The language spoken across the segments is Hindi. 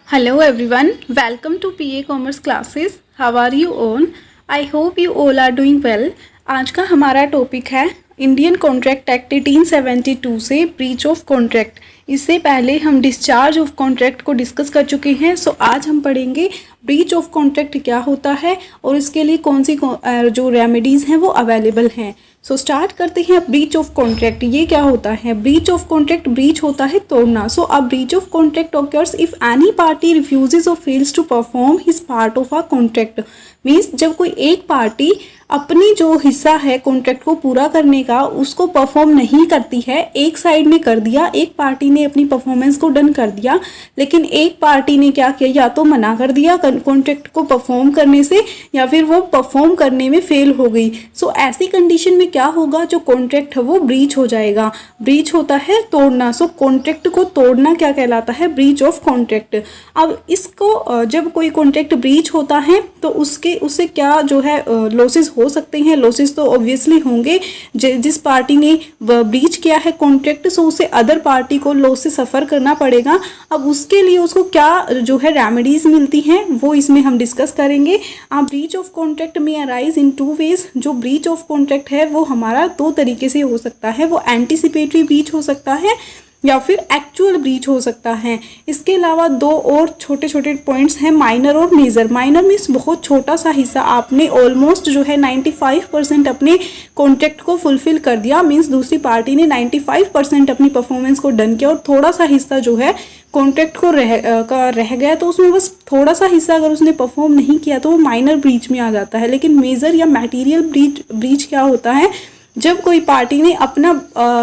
Hello everyone, welcome to PA Commerce classes. How are you all? I hope you all are doing well. आज का हमारा टॉपिक है इंडियन कॉन्ट्रैक्ट एक्ट 1872 से ब्रीच ऑफ कॉन्ट्रैक्ट। इससे पहले हम डिस्चार्ज ऑफ कॉन्ट्रैक्ट को डिस्कस कर चुके हैं। सो आज हम पढ़ेंगे ब्रीच ऑफ कॉन्ट्रैक्ट क्या होता है और इसके लिए कौन सी जो रेमेडीज़ हैं वो अवेलेबल हैं। सो स्टार्ट करते हैं ब्रीच ऑफ कॉन्ट्रैक्ट। ये क्या होता है? ब्रीच ऑफ कॉन्ट्रैक्ट, ब्रीच होता है तोड़ना। So a breach of contract occurs if any party refuses और fails to perform his part of a contract. Means जब कोई एक पार्टी अपनी जो हिस्सा है कॉन्ट्रैक्ट को पूरा करने का उसको परफॉर्म नहीं करती है, एक साइड ने कर दिया, एक पार्टी ने अपनी परफॉर्मेंस को डन कर दिया, लेकिन एक पार्टी ने क्या किया, या तो मना कर दिया कॉन्ट्रैक्ट को परफॉर्म करने से या फिर वो परफॉर्म करने में फेल हो गई। सो ऐसी कंडीशन में क्या होगा, जो कॉन्ट्रैक्ट है वो ब्रीच हो जाएगा। ब्रीच होता है तोड़ना। सो कॉन्ट्रैक्ट को तोड़ना क्या कहलाता है? Breach of contract. अब इसको जब कोई कॉन्ट्रैक्ट ब्रीच होता है तो उससे क्या जो है लॉसेस हो सकते हैं। लॉसेस तो ऑब्वियसली होंगे। जिस पार्टी ने ब्रीच किया है कॉन्ट्रैक्ट, सो उसे अदर पार्टी को लॉस से सफ़र करना पड़ेगा। अब उसके लिए उसको क्या जो है रेमेडीज़ मिलती हैं वो इसमें हम डिस्कस करेंगे। ब्रीच ऑफ कॉन्ट्रैक्ट में अराइज इन 2 वेज। जो ब्रीच ऑफ कॉन्ट्रैक्ट है वो हमारा 2 तरीके से हो सकता है। वो एंटीसिपेटरी ब्रीच हो सकता है या फिर एक्चुअल ब्रीच हो सकता है। इसके अलावा 2 और छोटे छोटे पॉइंट्स हैं, माइनर और मेजर। माइनर मीन्स बहुत छोटा सा हिस्सा, आपने ऑलमोस्ट जो है 95% अपने कॉन्ट्रैक्ट को फुलफिल कर दिया। मीन्स दूसरी पार्टी ने 95% अपनी परफॉर्मेंस को डन किया और थोड़ा सा हिस्सा जो है कॉन्ट्रैक्ट को रह गया, तो उसमें बस थोड़ा सा हिस्सा अगर उसने परफॉर्म नहीं किया तो वो माइनर ब्रीच में आ जाता है। लेकिन मेजर या मटेरियल ब्रीच क्या होता है? जब कोई पार्टी ने अपना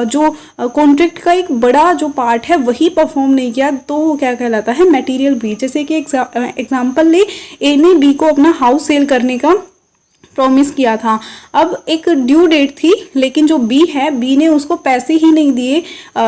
जो कॉन्ट्रैक्ट का एक बड़ा जो पार्ट है वही परफॉर्म नहीं किया तो वो क्या कहलाता है? Material breach. जैसे कि एग्जांपल ले, ए ने बी को अपना हाउस सेल करने का प्रॉमिस किया था। अब एक ड्यू डेट थी, लेकिन जो बी है, बी ने उसको पैसे ही नहीं दिए,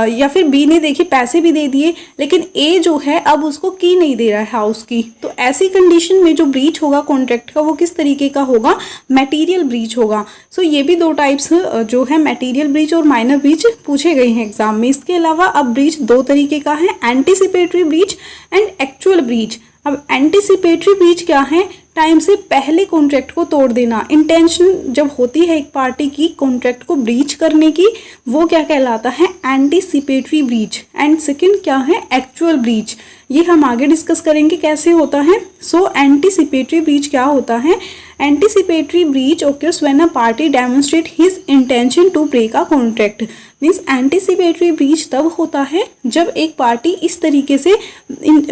या फिर बी ने देखिए पैसे भी दे दिए, लेकिन ए जो है अब उसको की नहीं दे रहा है हाउस की। तो ऐसी कंडीशन में जो ब्रीच होगा कॉन्ट्रैक्ट का वो किस तरीके का होगा? मटेरियल ब्रीच होगा। सो ये भी 2 टाइप्स जो है मटेरियल ब्रीच और माइनर ब्रीच पूछे गए हैं एग्जाम में। इसके अलावा अब ब्रीच 2 तरीके का है, anticipatory breach and actual breach. अब एंटीसिपेटरी ब्रीच क्या है? टाइम से पहले कॉन्ट्रैक्ट को तोड़ देना। इंटेंशन जब होती है एक पार्टी की कॉन्ट्रैक्ट को ब्रीच करने की, वो क्या कहलाता है? Anticipatory breach. एंड सेकंड क्या है? Actual breach. ये हम आगे डिस्कस करेंगे कैसे होता है। सो एंटीसिपेटरी ब्रीच क्या होता है? Anticipatory breach occurs when a party demonstrate his intention to break a contract। Means anticipatory breach तब होता है जब एक पार्टी इस तरीके से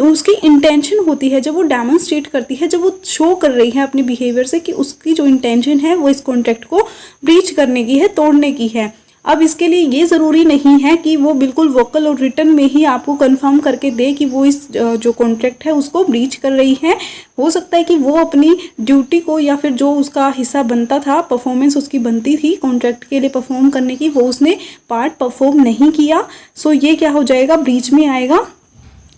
उसकी इंटेंशन होती है, जब वो डेमोन्स्ट्रेट करती है, जब वो शो कर रही है अपने बिहेवियर से कि उसकी जो इंटेंशन है वो इस कॉन्ट्रैक्ट को ब्रीच करने की है, तोड़ने की है। अब इसके लिए ये ज़रूरी नहीं है कि वो बिल्कुल वोकल और रिटन में ही आपको कंफर्म करके दे कि वो इस जो कॉन्ट्रैक्ट है उसको ब्रीच कर रही है। हो सकता है कि वो अपनी ड्यूटी को या फिर जो उसका हिस्सा बनता था, परफॉर्मेंस उसकी बनती थी कॉन्ट्रैक्ट के लिए परफॉर्म करने की, वो उसने पार्ट परफॉर्म नहीं किया। सो ये क्या हो जाएगा? ब्रीच में आएगा।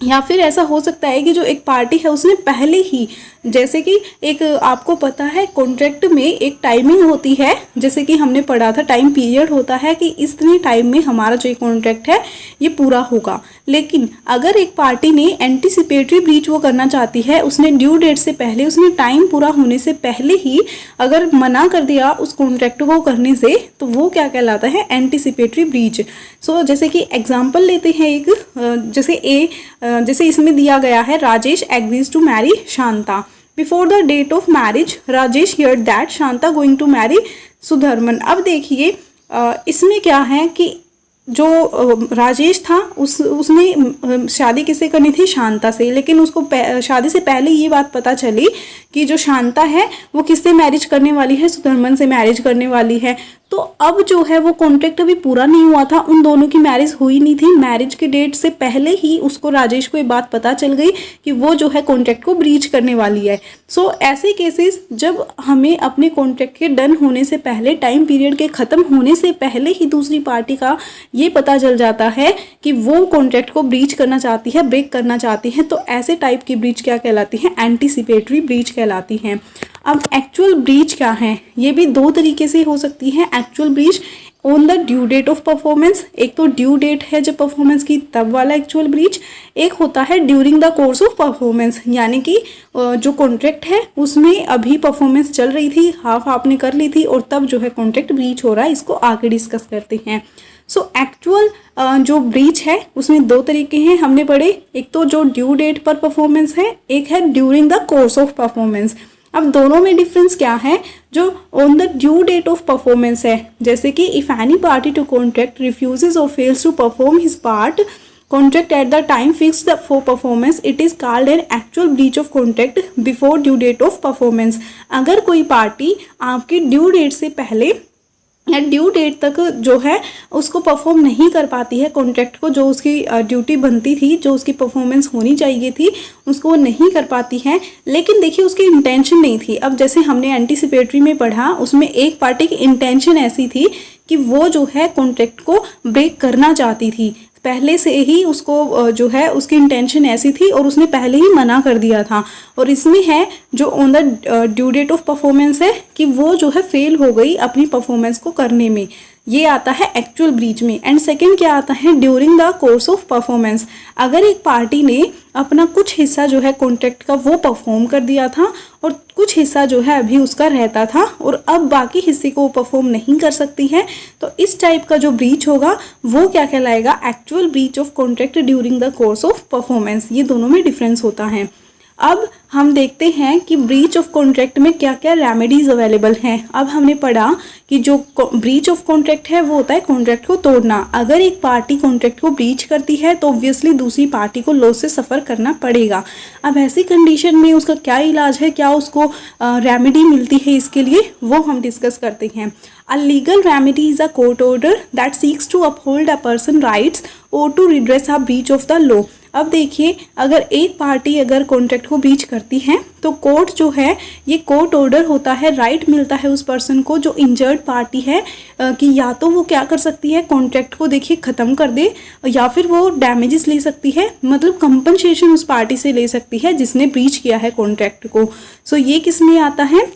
या फिर ऐसा हो सकता है कि जो एक पार्टी है उसने पहले ही, जैसे कि एक आपको पता है कॉन्ट्रैक्ट में एक टाइमिंग होती है, जैसे कि हमने पढ़ा था टाइम पीरियड होता है कि इतने टाइम में हमारा जो कॉन्ट्रैक्ट है ये पूरा होगा। लेकिन अगर एक पार्टी ने एंटीसिपेटरी ब्रीच वो करना चाहती है, उसने ड्यू डेट से पहले, उसने टाइम पूरा होने से पहले ही अगर मना कर दिया उस कॉन्ट्रैक्ट को करने से, तो वो क्या कहलाता है? Anticipatory breach. सो जैसे कि एग्जाम्पल लेते हैं एक, जैसे इसमें दिया गया है, Rajesh agrees to marry Shanta. Before the date of marriage Rajesh heard that Shanta going to marry Sudharman. अब देखिए इसमें क्या है कि जो राजेश था उसने शादी किससे करनी थी? शांता से। लेकिन उसको शादी से पहले ये बात पता चली कि जो शांता है वो किससे मैरिज करने वाली है? सुधर्मन से मैरिज करने वाली है। तो अब जो है वो कॉन्ट्रैक्ट अभी पूरा नहीं हुआ था, उन दोनों की मैरिज हुई नहीं थी। मैरिज के डेट से पहले ही उसको, राजेश को ये बात पता चल गई कि वो जो है कॉन्ट्रैक्ट को ब्रीच करने वाली है। सो ऐसे केसेस जब हमें अपने कॉन्ट्रैक्ट के डन होने से पहले, टाइम पीरियड के ख़त्म होने से पहले ही दूसरी पार्टी का ये पता चल जाता है कि वो कॉन्ट्रैक्ट को ब्रीच करना चाहती है, ब्रेक करना चाहती है, तो ऐसे टाइप की ब्रीच क्या कहलाती है? एंटीसिपेटरी ब्रीच कहलाती हैं। अब एक्चुअल ब्रीच क्या है? ये भी 2 तरीके से हो सकती है actual breach. On the due date of performance, एक तो ड्यू डेट है जब परफॉर्मेंस की तब वाला एक्चुअल ब्रीच, एक होता है during the course of performance, यानी कि जो कॉन्ट्रैक्ट है उसमें अभी परफॉर्मेंस चल रही थी, हाफ आपने कर ली थी और तब जो है कॉन्ट्रैक्ट ब्रीच हो रहा है, इसको आगे डिस्कस करते हैं। सो एक्चुअल जो ब्रीच है उसमें दो तरीके हैं हमने पढ़े, एक तो जो ड्यू डेट पर परफॉर्मेंस है, एक है during the course of performance. अब दोनों में डिफरेंस क्या है? जो on the due date of performance है, जैसे कि if any party to contract refuses और fails to perform his part contract at the time fixed for performance, it is called an actual breach of contract before due date of performance. अगर कोई पार्टी आपकी ड्यू डेट से पहले या ड्यू डेट तक जो है उसको परफॉर्म नहीं कर पाती है, कॉन्ट्रैक्ट को जो उसकी ड्यूटी बनती थी, जो उसकी परफॉर्मेंस होनी चाहिए थी, उसको वो नहीं कर पाती है, लेकिन देखिए उसकी इंटेंशन नहीं थी। अब जैसे हमने एंटीसिपेटरी में पढ़ा, उसमें एक पार्टी की इंटेंशन ऐसी थी कि वो जो है कॉन्ट्रैक्ट को ब्रेक करना चाहती थी, पहले से ही उसको जो है उसकी इंटेंशन ऐसी थी और उसने पहले ही मना कर दिया था। और इसमें है जो on the due date of performance है कि वो जो है फेल हो गई अपनी परफॉर्मेंस को करने में, ये आता है एक्चुअल ब्रीच में। एंड सेकंड क्या आता है? During the course of performance. अगर एक पार्टी ने अपना कुछ हिस्सा जो है कॉन्ट्रैक्ट का वो परफॉर्म कर दिया था और कुछ हिस्सा जो है अभी उसका रहता था और अब बाकी हिस्से को वो परफॉर्म नहीं कर सकती है, तो इस टाइप का जो ब्रीच होगा वो क्या कहलाएगा? Actual breach of contract during the course of performance. ये दोनों में डिफरेंस होता है। अब हम देखते हैं कि ब्रीच ऑफ कॉन्ट्रैक्ट में क्या क्या रेमेडीज अवेलेबल हैं। अब हमने पढ़ा कि जो ब्रीच ऑफ कॉन्ट्रैक्ट है वो होता है कॉन्ट्रैक्ट को तोड़ना। अगर एक पार्टी कॉन्ट्रैक्ट को ब्रीच करती है तो ऑब्वियसली दूसरी पार्टी को लॉस से सफ़र करना पड़ेगा। अब ऐसी कंडीशन में उसका क्या इलाज है, क्या उसको रेमेडी मिलती है, इसके लिए वो हम डिस्कस करते हैं। A legal remedy is a court order that seeks to uphold a person rights or to redress a breach of the law। अब देखिए, अगर एक पार्टी अगर कॉन्ट्रैक्ट को ब्रीच करती है तो कोर्ट जो है, ये कोर्ट ऑर्डर होता है, राइट मिलता है उस पर्सन को जो इंजर्ड पार्टी है कि या तो वो क्या कर सकती है, कॉन्ट्रैक्ट को देखिए ख़त्म कर दे या फिर वो डैमेजेस ले सकती है, मतलब कंपनसेशन उस पार्टी से ले सकती है जिसने ब्रीच किया है कॉन्ट्रैक्ट को। सो ये किस में आता है?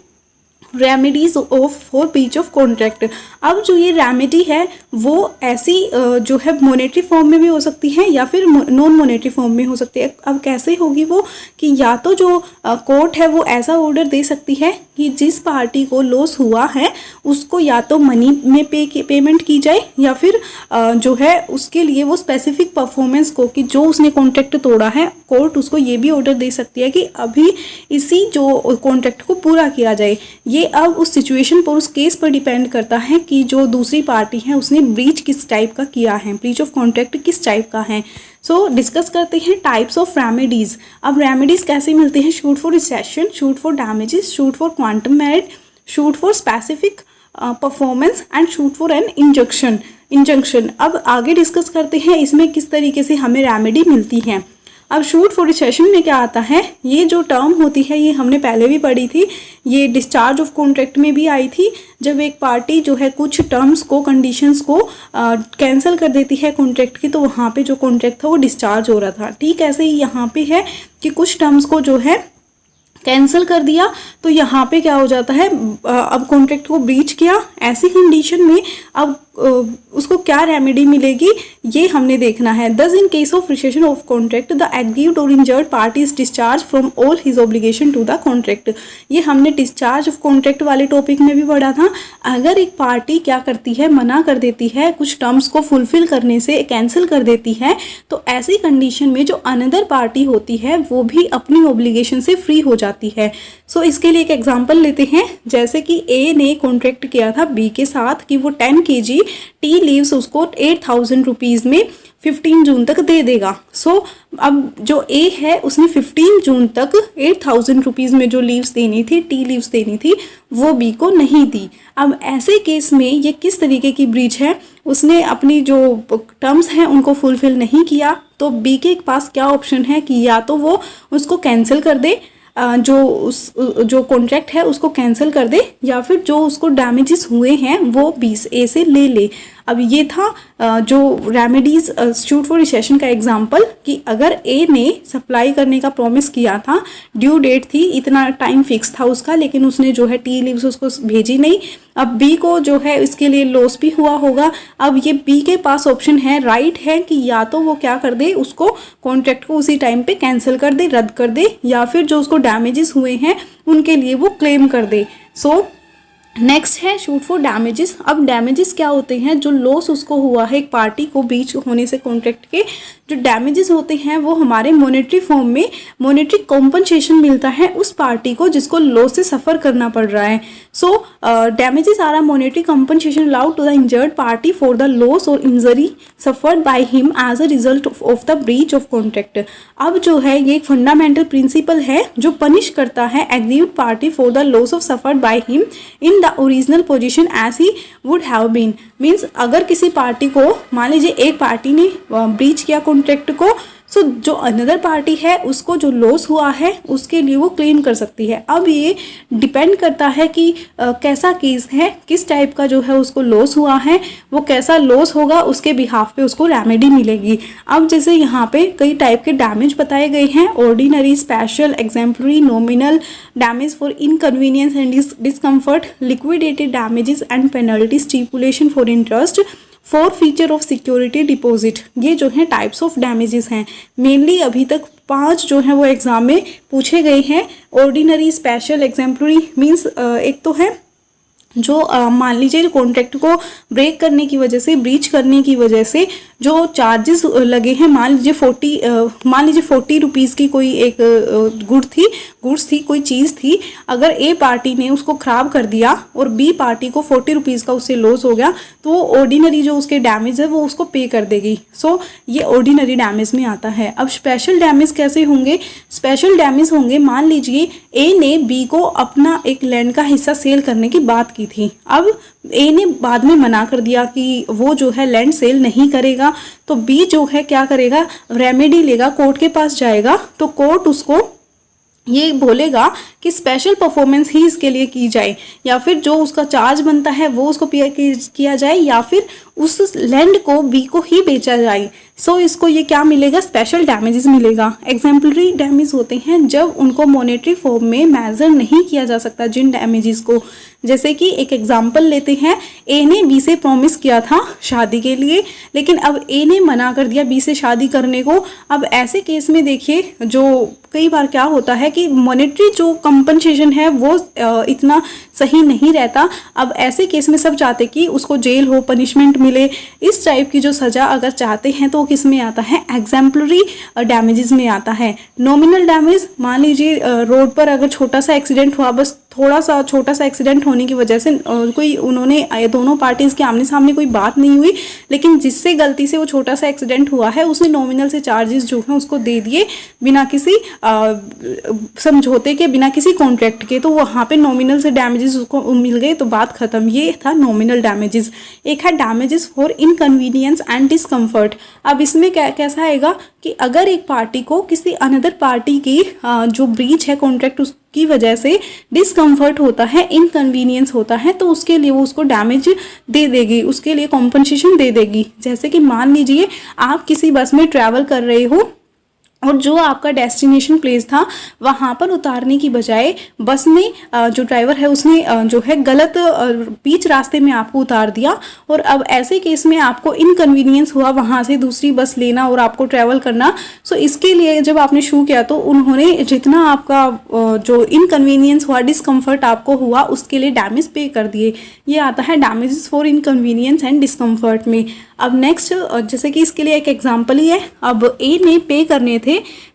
Remedies of for breach of contract. अब जो ये रेमेडी है वो ऐसी जो है मोनेटरी फॉर्म में भी हो सकती है या फिर नॉन मोनेटरी फॉर्म में हो सकती है। अब कैसे होगी वो कि या तो जो कोर्ट है वो ऐसा ऑर्डर दे सकती है कि जिस पार्टी को लॉस हुआ है उसको या तो मनी में पेमेंट की जाए या फिर जो है उसके लिए वो स्पेसिफिक परफॉर्मेंस को कि जो उसने कॉन्ट्रैक्ट तोड़ा है, कोर्ट उसको ये भी ऑर्डर दे सकती है कि अभी इसी जो कॉन्ट्रैक्ट को पूरा किया जाए। ये अब उस सिचुएशन पर, उस केस पर डिपेंड करता है कि जो दूसरी पार्टी है उसने ब्रीच किस टाइप का किया है, ब्रीच ऑफ कॉन्ट्रैक्ट किस टाइप का है। सो डिस्कस करते हैं टाइप्स ऑफ रेमेडीज। अब रेमेडीज कैसे मिलते हैं? Suit for rescission, suit for damages, suit for quantum merit, suit for specific performance and suit for an injunction. अब आगे डिस्कस करते हैं इसमें किस तरीके से हमें रेमेडी मिलती है। अब शूट फॉर रिसेशन में क्या आता है? ये जो टर्म होती है ये हमने पहले भी पढ़ी थी, ये डिस्चार्ज ऑफ कॉन्ट्रैक्ट में भी आई थी, जब एक पार्टी जो है कुछ टर्म्स को, कंडीशंस को कैंसिल कर देती है कॉन्ट्रैक्ट की, तो वहाँ पे जो कॉन्ट्रैक्ट था वो डिस्चार्ज हो रहा था। ठीक ऐसे ही यहाँ पे है कि कुछ टर्म्स को जो है कैंसिल कर दिया तो यहाँ पे क्या हो जाता है, अब कॉन्ट्रैक्ट को ब्रीच किया, ऐसी कंडीशन में अब उसको क्या रेमेडी मिलेगी ये हमने देखना है। Thus in case of rescission of contract the aggrieved और injured party is discharge from all his obligation to the contract. ये हमने डिस्चार्ज ऑफ कॉन्ट्रैक्ट वाले टॉपिक में भी पढ़ा था। अगर एक पार्टी क्या करती है, मना कर देती है, कुछ टर्म्स को फुलफिल करने से कैंसिल कर देती है, तो ऐसी कंडीशन में जो अनदर पार्टी होती है वो भी अपनी ऑब्लिगेशन से फ्री हो जाती है। सो इसके लिए एक एग्जांपल लेते हैं, जैसे कि ए ने कॉन्ट्रैक्ट किया था बी के साथ कि वो 10 kg टी लीव्स उसको 8,000 रुपीज़ में 15 जून तक दे देगा। सो अब जो ए है उसने 15 जून तक 8,000 रुपीज़ में जो लीव्स देनी थी, टी लीव्स देनी थी, वो बी को नहीं दी। अब ऐसे केस में ये किस तरीके की ब्रीच है? उसने अपनी जो टर्म्स हैं उनको फुलफिल नहीं किया, तो बी के पास क्या ऑप्शन है कि या तो वो उसको कैंसिल कर दे, जो कॉन्ट्रैक्ट है उसको कैंसिल कर दे, या फिर जो उसको डैमेजेस हुए हैं वो 20 ए से ले ले। अब ये था जो रेमेडीज सूट फॉर रिसेशन का एग्जांपल कि अगर ए ने सप्लाई करने का प्रॉमिस किया था, ड्यू डेट थी, इतना टाइम फिक्स था उसका, लेकिन उसने जो है टी लीव्स उसको भेजी नहीं। अब बी को जो है इसके लिए लॉस भी हुआ होगा। अब ये बी के पास ऑप्शन है, राइट है कि या तो वो क्या कर दे, उसको कॉन्ट्रैक्ट को उसी टाइम पे कैंसिल कर दे, रद्द कर दे, या फिर जो उसको डैमेजेस हुए हैं उनके लिए वो क्लेम कर दे। सो नेक्स्ट है शूट फॉर डैमेजेस। अब डैमेजेस क्या होते हैं, जो लॉस उसको हुआ है एक पार्टी को बीच होने से कॉन्ट्रैक्ट के, जो डैमेजेस होते हैं वो हमारे मॉनेटरी फॉर्म में मॉनेटरी कॉम्पनसेशन मिलता है उस पार्टी को जिसको लॉस से सफ़र करना पड़ रहा है। So damages are a monetary compensation allowed to the injured party for the loss और injury suffered by him as a result of the breach of contract. अब जो है ये एक फंडामेंटल प्रिंसिपल है जो पनिश करता है aggrieved party for the loss of suffered by him in the original position as he would have been. Means अगर किसी पार्टी को, मान लीजिए एक पार्टी ने ब्रीच किया कॉन्ट्रैक्ट को, सो जो अनदर पार्टी है उसको जो लॉस हुआ है उसके लिए वो क्लेम कर सकती है। अब ये डिपेंड करता है कि कैसा केस है, किस टाइप का जो है उसको लॉस हुआ है, वो कैसा लॉस होगा, उसके बिहाफ पे उसको रेमेडी मिलेगी। अब जैसे यहाँ पे कई टाइप के डैमेज बताए गए हैं, ordinary, special, exemplary, nominal, damage for inconvenience and discomfort, liquidated damages and penalty, stipulation for interest, four feature of security deposit. ये जो है टाइप्स ऑफ डैमेजेस हैं। मेनली अभी तक 5 जो है वो एग्जाम में पूछे गए हैं। ऑर्डिनरी, स्पेशल, एग्जाम्पलरी मीन्स एक तो है जो मान लीजिए कॉन्ट्रैक्ट को ब्रेक करने की वजह से, ब्रीच करने की वजह से जो चार्जेस लगे हैं, मान लीजिए 40 रुपीज़ की कोई एक गुड्स थी, कोई चीज़ थी, अगर ए पार्टी ने उसको ख़राब कर दिया और बी पार्टी को 40 रुपीज़ का उससे लॉस हो गया, तो वो ऑर्डिनरी जो उसके डैमेज है वो उसको पे कर देगी। सो ये ऑर्डिनरी डैमेज में आता है। अब स्पेशल डैमेज कैसे होंगे? स्पेशल डैमेज होंगे, मान लीजिए ए ने बी को अपना एक लैंड का हिस्सा सेल करने की बात की थी। अब ए ने बाद में मना कर दिया कि वो जो है लैंड सेल नहीं करेगा, तो बी जो है क्या करेगा, रेमेडी लेगा, कोर्ट के पास जाएगा, तो कोर्ट उसको ये बोलेगा कि स्पेशल परफॉर्मेंस ही इसके लिए की जाए, या फिर जो उसका चार्ज बनता है वो उसको पे किया जाए, या फिर उस लैंड को बी को ही बेचा जाए। सो इसको ये क्या मिलेगा, स्पेशल डैमेजेस मिलेगा। एग्जाम्पलरी डैमेज होते हैं जब उनको मॉनेटरी फॉर्म में मेजर नहीं किया जा सकता जिन डैमेजेस को। जैसे कि एक एग्जाम्पल लेते हैं, ए ने बी से प्रॉमिस किया था शादी के लिए, लेकिन अब ए ने मना कर दिया बी से शादी करने को। अब ऐसे केस में देखिए, जो कई बार क्या होता है कि मॉनेटरी जो कंपनसेशन है वो इतना सही नहीं रहता। अब ऐसे केस में सब चाहते कि उसको जेल हो, पनिशमेंट मिले, इस टाइप की जो सज़ा अगर चाहते हैं तो किस में आता है, एग्जाम्पलरी डैमेजेस में आता है। नॉमिनल डैमेज, मान लीजिए रोड पर अगर छोटा सा एक्सीडेंट हुआ, बस छोटा सा एक्सीडेंट होने की वजह से कोई उन्होंने दोनों पार्टीज के आमने सामने कोई बात नहीं हुई, लेकिन जिससे गलती से वो छोटा सा एक्सीडेंट हुआ है उसने नॉमिनल से चार्जेस जो हैं उसको दे दिए बिना किसी समझौते के, बिना किसी कॉन्ट्रैक्ट के, तो वहाँ पे नॉमिनल से डैमेजेस उसको मिल गए, तो बात खत्म। ये था नॉमिनल डैमेजेस। एक है damages for inconvenience and discomfort. अब इसमें कैसा आएगा कि अगर एक पार्टी को किसी अनदर पार्टी की जो ब्रीच है कॉन्ट्रैक्ट की वजह से डिस्कम्फर्ट होता है, इनकन्वीनियंस होता है, तो उसके लिए वो उसको डैमेज दे देगी, उसके लिए कॉम्पनसेशन दे देगी। जैसे कि मान लीजिए आप किसी बस में ट्रैवल कर रहे हो और जो आपका डेस्टिनेशन प्लेस था वहाँ पर उतारने की बजाय बस में जो ड्राइवर है उसने जो है गलत बीच रास्ते में आपको उतार दिया, और अब ऐसे केस में आपको इनकन्वीनियंस हुआ वहाँ से दूसरी बस लेना और आपको ट्रैवल करना। सो इसके लिए जब आपने शू किया तो उन्होंने जितना आपका जो इनकन्वीनियंस हुआ, डिस्कम्फर्ट आपको हुआ, उसके लिए डैमेज पे कर दिए। ये आता है damages for inconvenience and discomfort में। अब नेक्स्ट, जैसे कि इसके लिए एक एग्जाम्पल ही है। अब ए ने पे करने थे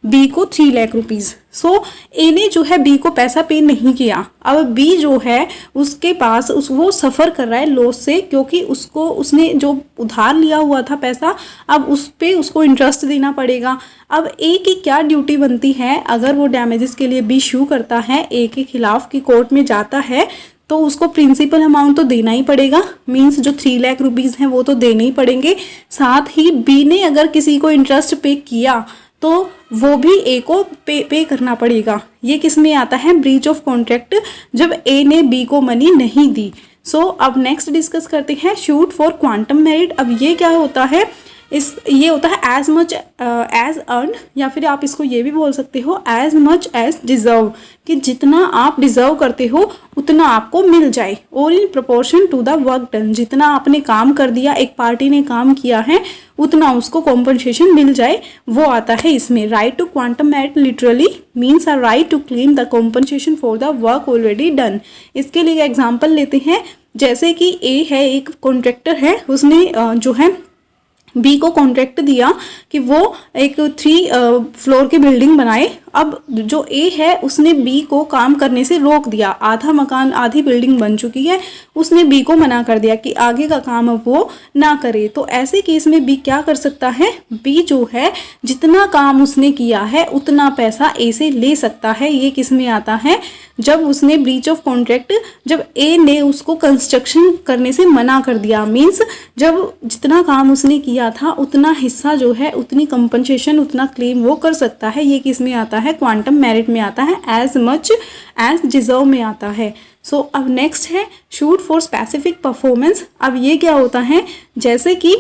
बी को 3 लाख रुपीज़। सो ए ने जो है बी को पैसा पे नहीं किया। अब बी जो है उसके पास वो सफ़र कर रहा है लॉस से, क्योंकि उसने जो उधार लिया हुआ था पैसा, अब उस पे उसको इंटरेस्ट देना पड़ेगा। अब ए की क्या ड्यूटी बनती है, अगर वो डैमेजेस के लिए बी शू करता है, ए के खिलाफ की कोर्ट में जाता है, तो उसको प्रिंसिपल अमाउंट तो देना ही पड़ेगा। मींस जो 3 लाख रुपीज़ हैं वो तो देने ही पड़ेंगे। साथ ही बी ने अगर किसी को इंटरेस्ट पे किया तो वो भी ए को पे करना पड़ेगा। ये किस में आता है, ब्रीच ऑफ कॉन्ट्रैक्ट, जब ए ने बी को मनी नहीं दी। सो अब नेक्स्ट डिस्कस करते हैं शूट फॉर क्वांटम मेरिट। अब ये क्या होता है, ये होता है एज मच एज अर्न, या फिर आप इसको ये भी बोल सकते हो एज मच एज डिज़र्व, कि जितना आप डिज़र्व करते हो उतना आपको मिल जाए, और in proportion to the work done, जितना आपने काम कर दिया, एक पार्टी ने काम किया है उतना उसको कॉम्पनसेशन मिल जाए, वो आता है इसमें। Right to quantum merit literally means a right to claim the compensation for the work already done. इसके लिए एग्जाम्पल लेते हैं, जैसे कि ए है, एक कॉन्ट्रैक्टर है, उसने जो है बी को कॉन्ट्रैक्ट दिया कि वो एक 3 फ्लोर की बिल्डिंग बनाए। अब जो ए है उसने बी को काम करने से रोक दिया, आधा मकान आधी बिल्डिंग बन चुकी है, उसने बी को मना कर दिया कि आगे का काम अब वो ना करे। तो ऐसे केस में बी क्या कर सकता है, बी जो है जितना काम उसने किया है उतना पैसा ए से ले सकता है। ये किस में आता है, जब उसने ब्रीच ऑफ कॉन्ट्रैक्ट, जब ए ने उसको कंस्ट्रक्शन करने से मना कर दिया, मीन्स जब जितना काम उसने किया था उतना हिस्सा जो है, उतनी कंपनसेशन, उतना क्लेम वो कर सकता है। ये किस में आता है, क्वांटम मेरिट में आता है, एज मच एज डिजर्व में आता है। सो अब नेक्स्ट है शूट फॉर स्पेसिफिक परफॉर्मेंस। अब ये क्या होता है, जैसे कि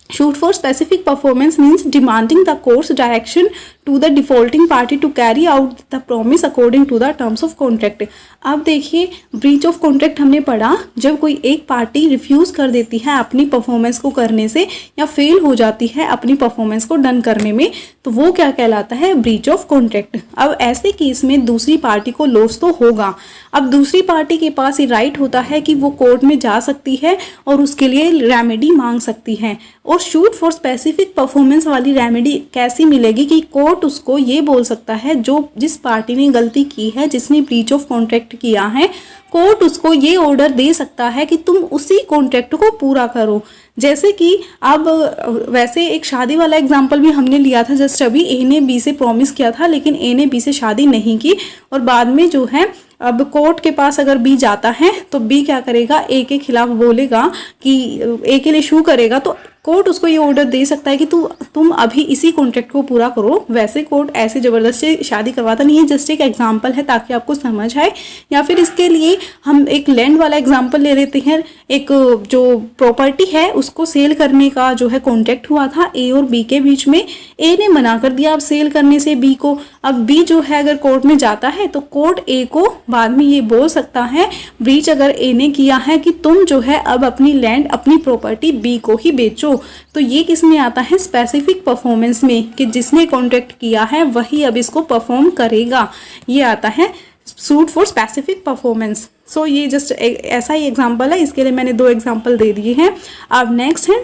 suit for specific performance means demanding the court's direction to the defaulting party to carry out the promise according to the terms of contract. अब देखिए ब्रीच ऑफ कॉन्ट्रैक्ट हमने पढ़ा, जब कोई एक पार्टी रिफ्यूज़ कर देती है अपनी परफॉर्मेंस को करने से, या फेल हो जाती है अपनी परफॉर्मेंस को डन करने में, तो वो क्या कहलाता है, ब्रीच ऑफ कॉन्ट्रैक्ट। अब ऐसे केस में दूसरी पार्टी को लॉस तो होगा। अब दूसरी पार्टी के पास ये राइट होता है कि वो कोर्ट में जा सकती है और उसके लिए रेमेडी मांग सकती है। और शूट फॉर स्पेसिफिक परफॉर्मेंस वाली रेमेडी कैसी मिलेगी कि कोर्ट उसको ये बोल सकता है, जो जिस पार्टी ने गलती की है, जिसने ब्रीच ऑफ कॉन्ट्रैक्ट किया है, कोर्ट उसको ये ऑर्डर दे सकता है कि तुम उसी कॉन्ट्रैक्ट को पूरा करो। जैसे कि अब वैसे एक शादी वाला एग्जांपल भी हमने लिया था जस्ट अभी, ए ने बी से प्रॉमिस किया था लेकिन ए ने बी से शादी नहीं की, और बाद में जो है अब कोर्ट के पास अगर बी जाता है तो बी क्या करेगा, ए के खिलाफ बोलेगा कि ए के लिए शू करेगा, तो कोर्ट उसको ये ऑर्डर दे सकता है कि तुम अभी इसी कॉन्ट्रैक्ट को पूरा करो। वैसे कोर्ट ऐसे ज़बरदस्ती शादी करवाता नहीं है, जस्ट एक एग्जांपल है ताकि आपको समझ आए। या फिर इसके लिए हम एक लैंड वाला एग्जांपल ले लेते हैं। एक जो प्रॉपर्टी है उसको सेल करने का जो है कॉन्ट्रैक्ट हुआ था ए और बी के बीच में, ए ने मना कर दिया अब सेल करने से बी को। अब बी जो है अगर कोर्ट में जाता है तो कोर्ट ए को बाद में ये बोल सकता है, ब्रीच अगर ए ने किया है, कि तुम जो है अब अपनी लैंड, अपनी प्रॉपर्टी बी को ही बेचो। तो ये किस में आता है, स्पेसिफिक परफॉर्मेंस में, कि जिसने कॉन्ट्रैक्ट किया है वही अब इसको परफॉर्म करेगा। ये आता है सूट फॉर स्पेसिफिक परफॉर्मेंस। सो ये जस्ट ऐसा ही एग्जांपल है, इसके लिए मैंने 2 एग्जांपल दे दिए हैं। अब नेक्स्ट है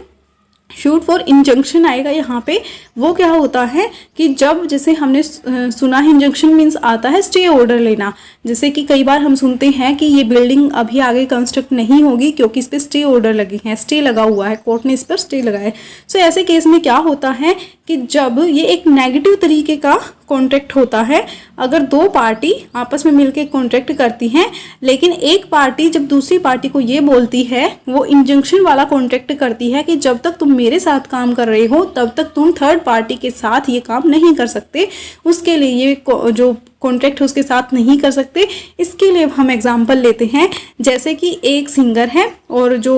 शूट फॉर इंजंक्शन आएगा यहाँ पे। वो क्या होता है कि जब जैसे हमने सुना है इंजंक्शन मीन्स आता है स्टे ऑर्डर लेना। जैसे कि कई बार हम सुनते हैं कि ये बिल्डिंग अभी आगे कंस्ट्रक्ट नहीं होगी क्योंकि इस पर स्टे ऑर्डर लगे हैं, स्टे लगा हुआ है, कोर्ट ने इस पर स्टे लगाया है। सो ऐसे केस में क्या होता है कि जब ये एक नेगेटिव तरीके का कॉन्ट्रैक्ट होता है, अगर 2 पार्टी आपस में मिलकर कॉन्ट्रैक्ट करती हैं, लेकिन एक पार्टी जब दूसरी पार्टी को ये बोलती है, वो इंजंक्शन वाला कॉन्ट्रैक्ट करती है कि जब तक तुम मेरे साथ काम कर रहे हो तब तक तुम थर्ड पार्टी के साथ ये काम नहीं कर सकते, उसके लिए ये जो कॉन्ट्रैक्ट उसके साथ नहीं कर सकते। इसके लिए हम एग्जांपल लेते हैं, जैसे कि एक सिंगर है और जो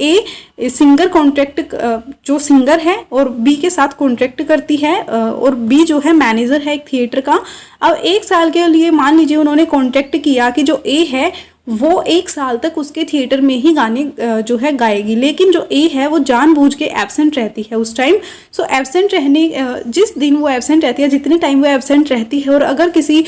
ए सिंगर कॉन्ट्रैक्ट, जो सिंगर है और बी के साथ कॉन्ट्रैक्ट करती है, और बी जो है मैनेजर है एक थिएटर का। अब 1 साल के लिए मान लीजिए उन्होंने कॉन्ट्रैक्ट किया कि जो ए है वो 1 साल तक उसके थिएटर में ही गाने जो है गाएगी, लेकिन जो ए है वो जानबूझ के एब्सेंट रहती है उस टाइम। सो एब्सेंट रहने, जिस दिन वो एब्सेंट रहती है, जितने टाइम वो एब्सेंट रहती है, और अगर किसी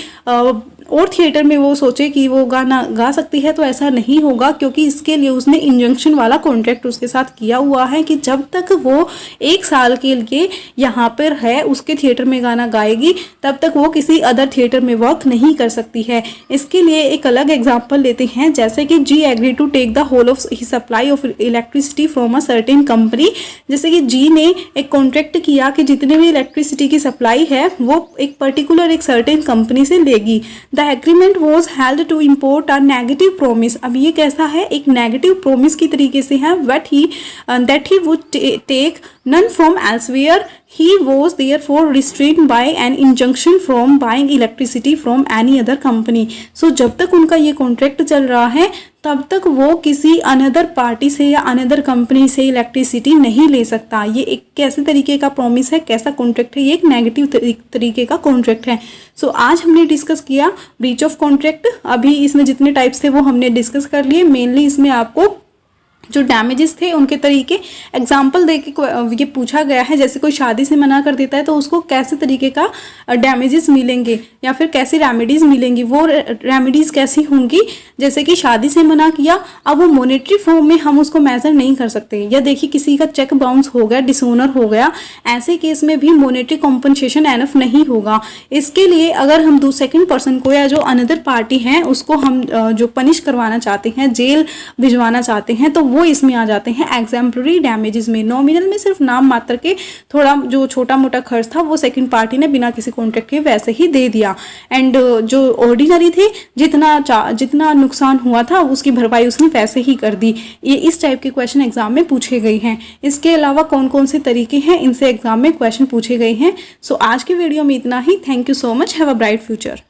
और थिएटर में वो सोचे कि वो गाना गा सकती है तो ऐसा नहीं होगा, क्योंकि इसके लिए उसने इंजंक्शन वाला कॉन्ट्रैक्ट उसके साथ किया हुआ है कि जब तक वो 1 साल के लिए यहाँ पर है उसके थिएटर में गाना गाएगी तब तक वो किसी अदर थिएटर में वर्क नहीं कर सकती है। इसके लिए एक अलग एग्जाम्पल लेते हैं, जैसे कि जी agree to take the whole of supply of electricity from a certain company. जैसे कि जी ने एक कॉन्ट्रैक्ट किया कि जितने भी इलेक्ट्रिसिटी की सप्लाई है वो एक पर्टिकुलर एक सर्टेन कंपनी से लेगी। The agreement was held to import a negative promise. अब ये कैसा है, एक नेगेटिव प्रोमिस की तरीके से है, that he would take none from elsewhere, he was therefore restrained by an injunction from buying electricity from any other company. So जब तक उनका ये कॉन्ट्रैक्ट चल रहा है तब तक वो किसी अनदर पार्टी से या अनदर कंपनी से इलेक्ट्रिसिटी नहीं ले सकता। ये एक कैसे तरीके का प्रॉमिस है, कैसा कॉन्ट्रैक्ट है, ये एक नेगेटिव तरीके का कॉन्ट्रैक्ट है। सो आज हमने डिस्कस किया ब्रीच ऑफ कॉन्ट्रैक्ट। अभी इसमें जितने टाइप्स थे वो हमने डिस्कस कर लिए। मेनली इसमें आपको जो डैमेजेस थे उनके तरीके एग्जाम्पल दे के ये पूछा गया है। जैसे कोई शादी से मना कर देता है तो उसको कैसे तरीके का डैमेजेस मिलेंगे या फिर कैसी रेमेडीज़ मिलेंगी, वो रेमेडीज़ कैसी होंगी। जैसे कि शादी से मना किया, अब वो मॉनेटरी फॉर्म में हम उसको मेजर नहीं कर सकते। या देखिए किसी का चेक बाउंस हो गया, डिसऑनर हो गया, ऐसे केस में भी मॉनेटरी कॉम्पनसेशन एनफ नहीं होगा। इसके लिए अगर हम सेकंड पर्सन को या जो अनदर पार्टी है उसको हम जो पनिश करवाना चाहते हैं, जेल भिजवाना चाहते हैं, तो वो इसमें आ जाते हैं एग्जाम्पलरी डैमेजेस में। नॉमिनल में सिर्फ नाम मात्र के थोड़ा जो छोटा मोटा खर्च था वो सेकंड पार्टी ने बिना किसी कॉन्ट्रैक्ट के वैसे ही दे दिया। एंड जो ऑर्डिनरी थे जितना नुकसान हुआ था उसकी भरपाई उसने वैसे ही कर दी। ये इस टाइप के क्वेश्चन एग्जाम में पूछे गए हैं। इसके अलावा कौन कौन से तरीके हैं, इनसे एग्जाम में क्वेश्चन पूछे गए हैं। सो आज की वीडियो में इतना ही। Thank you so much. Have a bright future.